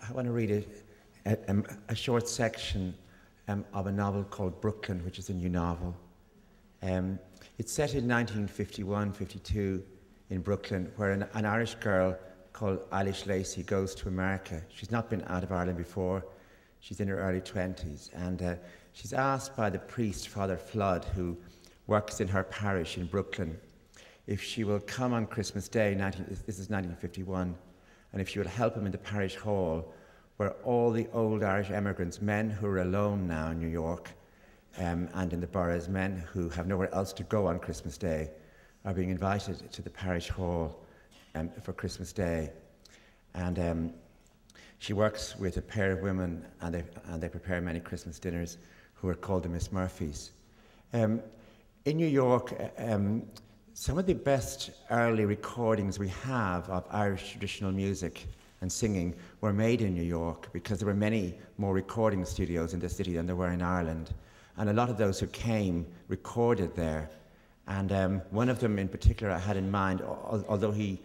I want to read a short section of a novel called Brooklyn, which is a new novel. It's set in 1951-52 in Brooklyn, where an Irish girl called Eilish Lacey goes to America. She's not been out of Ireland before. She's in her early 20s, and she's asked by the priest, Father Flood, who works in her parish in Brooklyn, if she will come on Christmas Day, this is 1951, and if she will help him in the parish hall, where all the old Irish emigrants, men who are alone now in New York, and in the boroughs, men who have nowhere else to go on Christmas Day, are being invited to the parish hall for Christmas Day. And she works with a pair of women, and they prepare many Christmas dinners, who are called the Miss Murphys. In New York, some of the best early recordings we have of Irish traditional music and singing were made in New York, because there were many more recording studios in the city than there were in Ireland. And a lot of those who came recorded there. And one of them in particular I had in mind, although he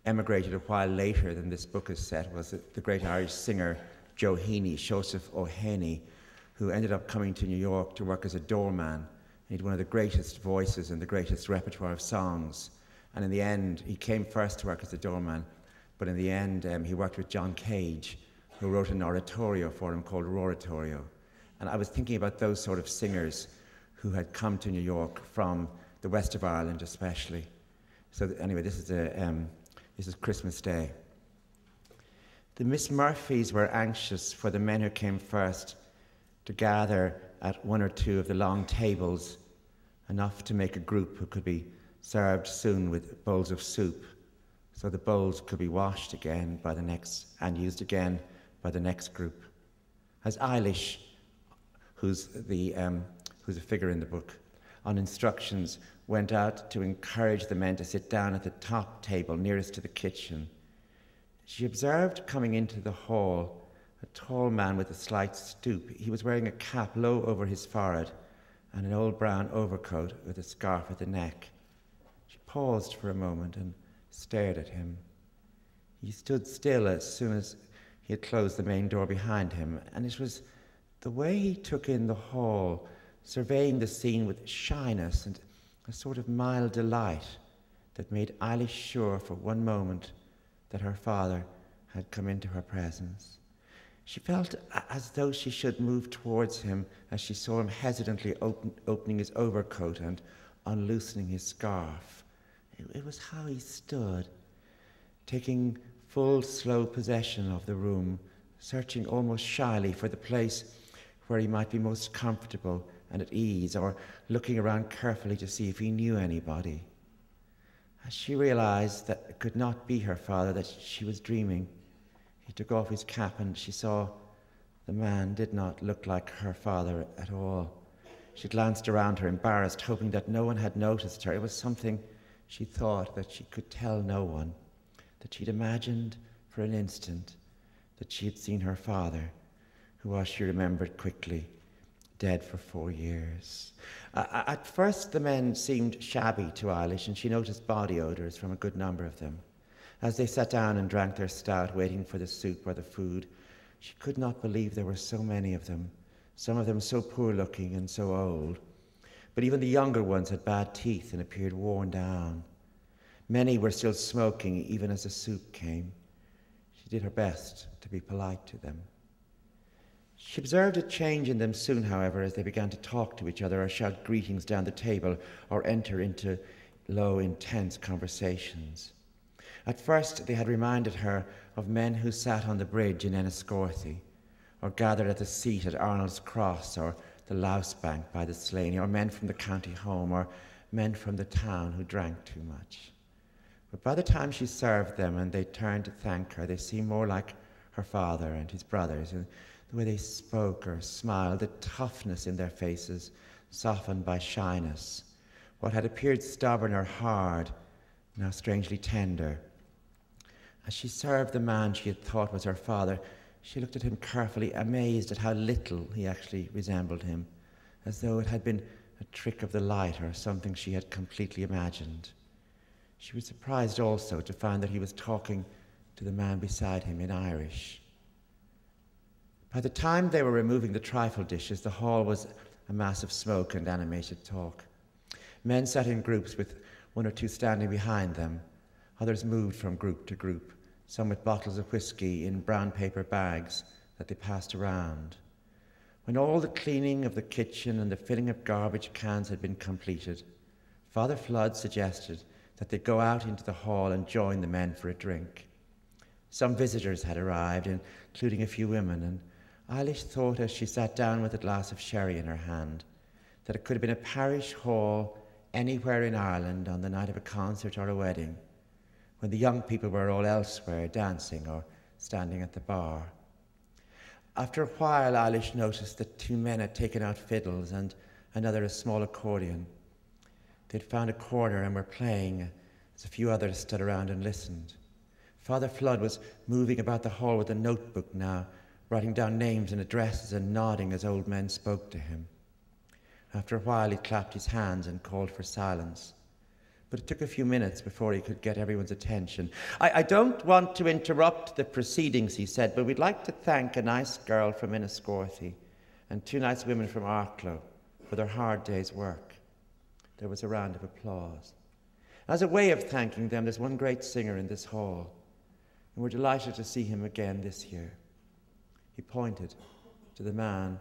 emigrated a while later than this book is set, was the great Irish singer Joe Heaney, Joseph O'Haney, who ended up coming to New York to work as a doorman. He had one of the greatest voices and the greatest repertoire of songs. And in the end, he came first to work as a doorman, but in the end, he worked with John Cage, who wrote an oratorio for him called Roratorio. And I was thinking about those sort of singers who had come to New York from the west of Ireland especially. So anyway, this is Christmas Day. The Miss Murphys were anxious for the men who came first to gather at one or two of the long tables, enough to make a group who could be served soon with bowls of soup, so the bowls could be washed again by the next and used again by the next group. As Eilish, who's a figure in the book, on instructions, went out to encourage the men to sit down at the top table nearest to the kitchen, she observed coming into the hall a tall man with a slight stoop. He was wearing a cap low over his forehead and an old brown overcoat with a scarf at the neck. She paused for a moment and stared at him. He stood still as soon as he had closed the main door behind him, and it was the way he took in the hall, surveying the scene with shyness and a sort of mild delight, that made Eilish sure for one moment that her father had come into her presence. She felt as though she should move towards him as she saw him hesitantly opening his overcoat and unloosening his scarf. It was how he stood, taking full, slow possession of the room, searching almost shyly for the place where he might be most comfortable and at ease, or looking around carefully to see if he knew anybody. As she realized that it could not be her father, that she was dreaming, he took off his cap, and she saw the man did not look like her father at all. She glanced around her, embarrassed, hoping that no one had noticed her. It was something she thought that she could tell no one, that she'd imagined for an instant that she had seen her father, who was, she remembered quickly, dead for 4 years. At first, the men seemed shabby to Eilish, and she noticed body odours from a good number of them. As they sat down and drank their stout, waiting for the soup or the food, she could not believe there were so many of them, some of them so poor-looking and so old. But even the younger ones had bad teeth and appeared worn down. Many were still smoking even as the soup came. She did her best to be polite to them. She observed a change in them soon, however, as they began to talk to each other or shout greetings down the table or enter into low, intense conversations. At first, they had reminded her of men who sat on the bridge in Enniscorthy, or gathered at the seat at Arnold's Cross, or the Louse Bank by the Slaney, or men from the county home, or men from the town who drank too much. But by the time she served them and they turned to thank her, they seemed more like her father and his brothers, and the way they spoke or smiled, the toughness in their faces, softened by shyness. What had appeared stubborn or hard, now strangely tender. As she served the man she had thought was her father, she looked at him carefully, amazed at how little he actually resembled him, as though it had been a trick of the light or something she had completely imagined. She was surprised also to find that he was talking to the man beside him in Irish. By the time they were removing the trifle dishes, the hall was a mass of smoke and animated talk. Men sat in groups with one or two standing behind them. Others moved from group to group, some with bottles of whiskey in brown paper bags that they passed around. When all the cleaning of the kitchen and the filling of garbage cans had been completed, Father Flood suggested that they go out into the hall and join the men for a drink. Some visitors had arrived, including a few women, and Eilish thought as she sat down with a glass of sherry in her hand that it could have been a parish hall anywhere in Ireland on the night of a concert or a wedding, when the young people were all elsewhere dancing or standing at the bar. After a while, Eilish noticed that two men had taken out fiddles and another a small accordion. They'd found a corner and were playing as a few others stood around and listened. Father Flood was moving about the hall with a notebook now, writing down names and addresses and nodding as old men spoke to him. After a while, he clapped his hands and called for silence. But it took a few minutes before he could get everyone's attention. I don't want to interrupt the proceedings, he said, but we'd like to thank a nice girl from Enniscorthy and two nice women from Arklow for their hard day's work. There was a round of applause. As a way of thanking them, there's one great singer in this hall, and we're delighted to see him again this year. He pointed to the man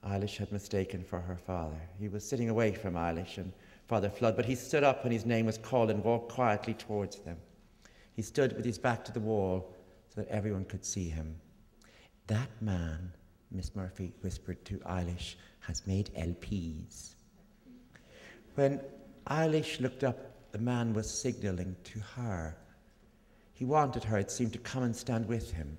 Eilish had mistaken for her father. He was sitting away from Eilish and Father Flood, but he stood up when his name was called and walked quietly towards them. He stood with his back to the wall so that everyone could see him. That man, Miss Murphy whispered to Eilish, has made LPs. When Eilish looked up, the man was signalling to her. He wanted her, it seemed, to come and stand with him.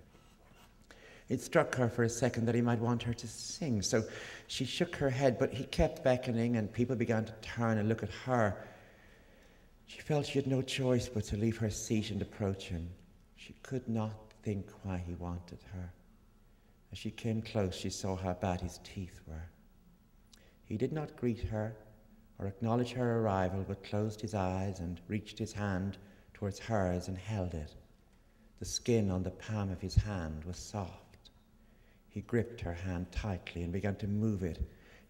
It struck her for a second that he might want her to sing, so she shook her head, but he kept beckoning and people began to turn and look at her. She felt she had no choice but to leave her seat and approach him. She could not think why he wanted her. As she came close, she saw how bad his teeth were. He did not greet her or acknowledge her arrival, but closed his eyes and reached his hand towards hers and held it. The skin on the palm of his hand was soft. He gripped her hand tightly and began to move it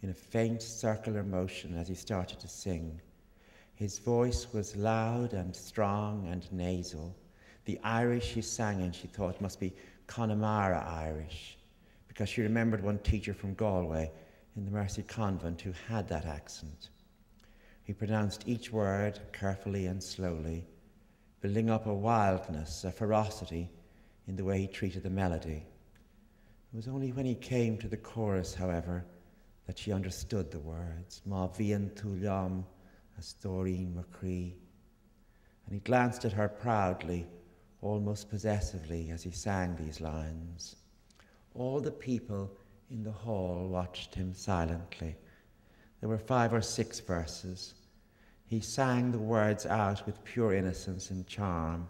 in a faint circular motion as he started to sing. His voice was loud and strong and nasal. The Irish he sang in, she thought, must be Connemara Irish, because she remembered one teacher from Galway in the Mercy Convent who had that accent. He pronounced each word carefully and slowly, building up a wildness, a ferocity in the way he treated the melody. It was only when he came to the chorus, however, that she understood the words, Ma bhíonn tú liom as Doreen McCree. And he glanced at her proudly, almost possessively, as he sang these lines. All the people in the hall watched him silently. There were 5 or 6 verses. He sang the words out with pure innocence and charm,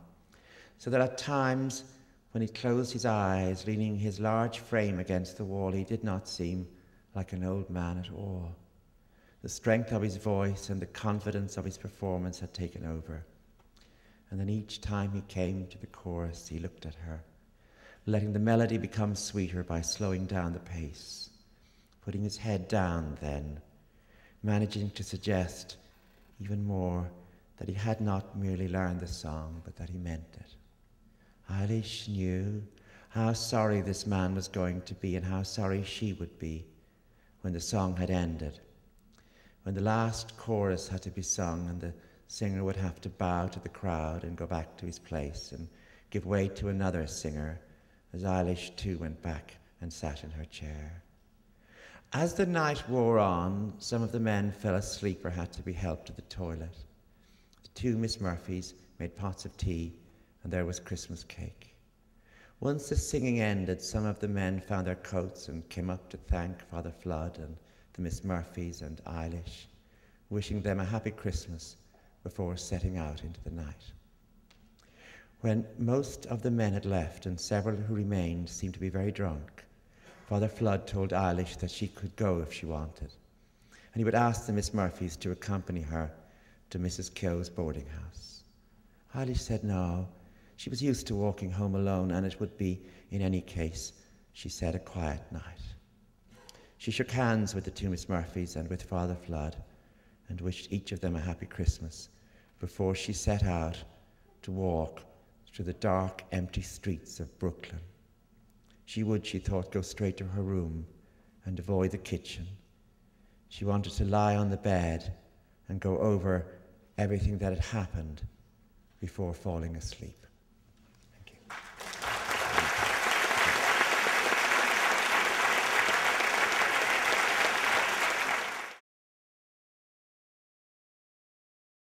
so that at times, when he closed his eyes, leaning his large frame against the wall, he did not seem like an old man at all. The strength of his voice and the confidence of his performance had taken over. And then each time he came to the chorus, he looked at her, letting the melody become sweeter by slowing down the pace, putting his head down then, managing to suggest even more that he had not merely learned the song, but that he meant it. Eilish knew how sorry this man was going to be and how sorry she would be when the song had ended, when the last chorus had to be sung and the singer would have to bow to the crowd and go back to his place and give way to another singer, as Eilish too went back and sat in her chair. As the night wore on, some of the men fell asleep or had to be helped to the toilet. The 2 Miss Murphys made pots of tea, and there was Christmas cake. Once the singing ended, some of the men found their coats and came up to thank Father Flood and the Miss Murphys and Eilish, wishing them a happy Christmas before setting out into the night. When most of the men had left and several who remained seemed to be very drunk, Father Flood told Eilish that she could go if she wanted, and he would ask the Miss Murphys to accompany her to Mrs. Keogh's boarding house. Eilish said no. She was used to walking home alone, and it would be, in any case, she said a quiet night. She shook hands with the two Miss Murphys and with Father Flood and wished each of them a happy Christmas before she set out to walk through the dark, empty streets of Brooklyn. She would, she thought, go straight to her room and avoid the kitchen. She wanted to lie on the bed and go over everything that had happened before falling asleep.